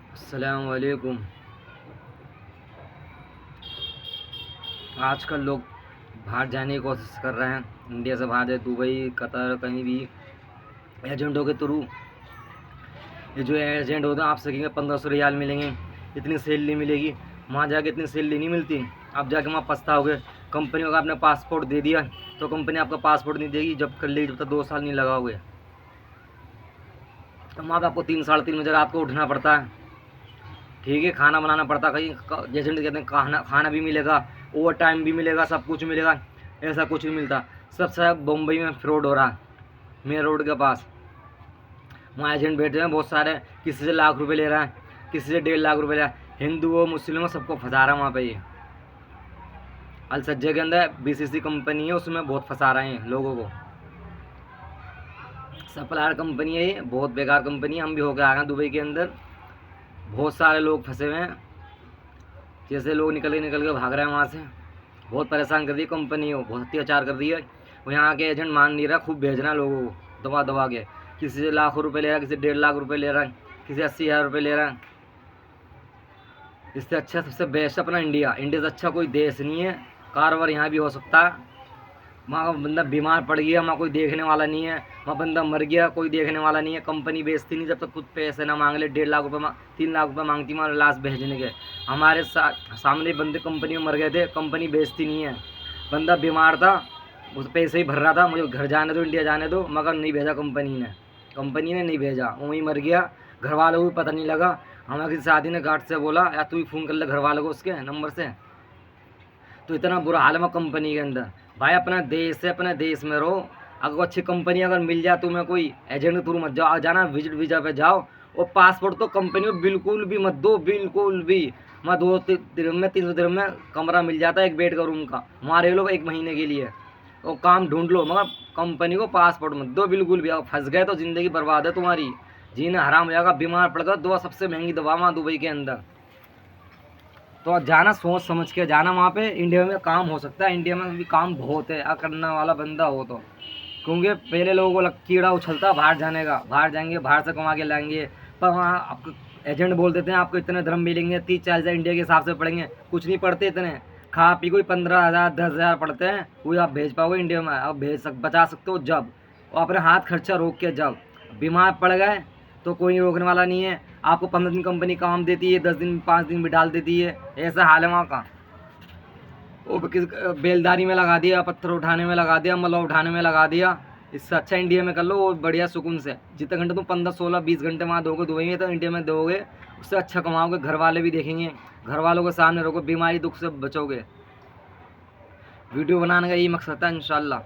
अस्सलाम वालेकुम। आजकल लोग बाहर जाने की कोशिश कर रहे हैं, इंडिया से बाहर जाए, दुबई, कतर, कहीं भी एजेंटों के थ्रू। ये जो एजेंट होते हैं आपसे कहेंगे 1500 रियाल मिलेंगे, इतनी सैलरी मिलेगी। वहाँ जाके इतनी सैलरी नहीं मिलती। आप जाके वहाँ पछताओगे। कंपनी को आपने पासपोर्ट दे दिया तो कंपनी आपका पासपोर्ट नहीं देगी जब कर लेगी, जब तक 2 साल नहीं लगाओगे। तो वहाँ पर आपको 3 साढ़े 3 बजे रात को उठना पड़ता है। ठीक है, खाना बनाना पड़ता, कहीं एजेंट कहते हैं खाना भी मिलेगा, ओवर टाइम भी मिलेगा, सब कुछ मिलेगा। ऐसा कुछ नहीं मिलता। सबसे बम्बई में फ्रॉड हो रहा, मेन रोड के पास। वहाँ एजेंट बैठे हैं बहुत सारे, किसी से लाख रुपए ले रहा है, किसी से 1.5 लाख रुपए ले रहा है। हिंदू हो मुस्लिम हो सबको फंसा रहा है वहाँ पे। ये अल सज्जे के अंदर बीसीसी कंपनी है, उसमें बहुत फंसा रहे हैं लोगों को। सप्लायर कंपनी है ये, बहुत बेकार कंपनी है। हम भी होकर आ गए दुबई के अंदर, बहुत सारे लोग फंसे हुए हैं। जैसे लोग निकल के भाग रहे हैं वहाँ से। बहुत परेशान कर दी कंपनी हो, बहुत अत्याचार कर दी है। वो यहाँ के एजेंट मान नहीं रहा, खूब भेज रहा है लोगों को दबा दबा के। किसी से लाखों रुपए ले रहा है, किसी से 1.5 लाख रुपए ले रहा है, किसी 80,000 रुपये ले रहा है। इससे अच्छा सबसे बेस्ट अपना इंडिया। इंडिया से अच्छा कोई देश नहीं है। कारोबार यहाँ भी हो सकता है। वहाँ का बंदा बीमार पड़ गया, वहाँ कोई देखने वाला नहीं है। वहाँ बंदा मर गया, कोई देखने वाला नहीं है। कंपनी बेचती नहीं जब तक कुछ पैसे ना मांग ले। 1.5 लाख रुपये 3 लाख रुपये मांगती वहाँ लाश भेजने के। हमारे सामने बंदे कंपनी में मर गए थे, कंपनी बेचती नहीं है। बंदा बीमार था, उस पैसे ही भर रहा था, मुझे घर जाने दो, इंडिया जाने दो, मगर नहीं भेजा कंपनी ने नहीं भेजा। वहीं मर गया। घर वालों को पता नहीं लगा। हमारे किसी शादी ने गार्ड से बोला, या तू ही फ़ोन कर ले घर वालों को उसके नंबर से। तो इतना बुरा हाल है कंपनी के अंदर। भाई अपना देश है, अपने देश में रहो। अगर अच्छी कंपनी अगर मिल जाए तुम्हें, कोई एजेंट के थ्रू मत जाओ, जाना विजिट वीज़ा पे जाओ। और पासपोर्ट तो कंपनी को बिल्कुल भी मत दो, बिल्कुल भी। मैं 2 दिन में 300 दिन में कमरा मिल जाता है, एक बेड का रूम का, वहाँ रह लो 1 महीने के लिए और काम ढूंढ लो। मगर कंपनी को पासपोर्ट मत दो बिल्कुल भी। अगर फंस गए तो ज़िंदगी बर्बाद है तुम्हारी, जीना हराम हो जाएगा। बीमार पड़ गया, दवा सबसे महंगी दवा वहाँ दुबई के अंदर। तो जाना सोच समझ के जाना वहाँ पे। इंडिया में काम हो सकता है, इंडिया में भी काम बहुत है करने वाला बंदा हो तो। क्योंकि पहले लोगों को कीड़ा उछलता बाहर जाने का, बाहर जाएंगे, बाहर से कमा के लाएंगे। पर वहाँ आपको एजेंट बोल देते हैं आपको इतने धर्म मिलेंगे, 30-40 इंडिया के हिसाब से पड़ेंगे। कुछ नहीं पड़ते इतने। खा पी कोई 15,000 10,000 पड़ते हैं, वही आप भेज पाओगे इंडिया में। आप बचा सकते हो जब, और अपने हाथ खर्चा रोक के। जब बीमार पड़ गए तो कोई रोकने वाला नहीं है। आपको 15 दिन कंपनी काम देती है, 10 दिन 5 दिन भी डाल देती है। ऐसा हाल है वहाँ का। वो किस बेलदारी में लगा दिया, पत्थर उठाने में लगा दिया, मलबा उठाने में लगा दिया। इससे अच्छा इंडिया में कर लो, वो बढ़िया सुकून से। जितने घंटे तुम 15 16 20 घंटे वहाँ दोगे दुबई में, तो इंडिया में दोगे उससे अच्छा कमाओगे। घर वाले भी देखेंगे, घर वालों के सामने रहोगे, बीमारी दुख से बचोगे। वीडियो बनाने का यही मकसद था इंशाल्लाह।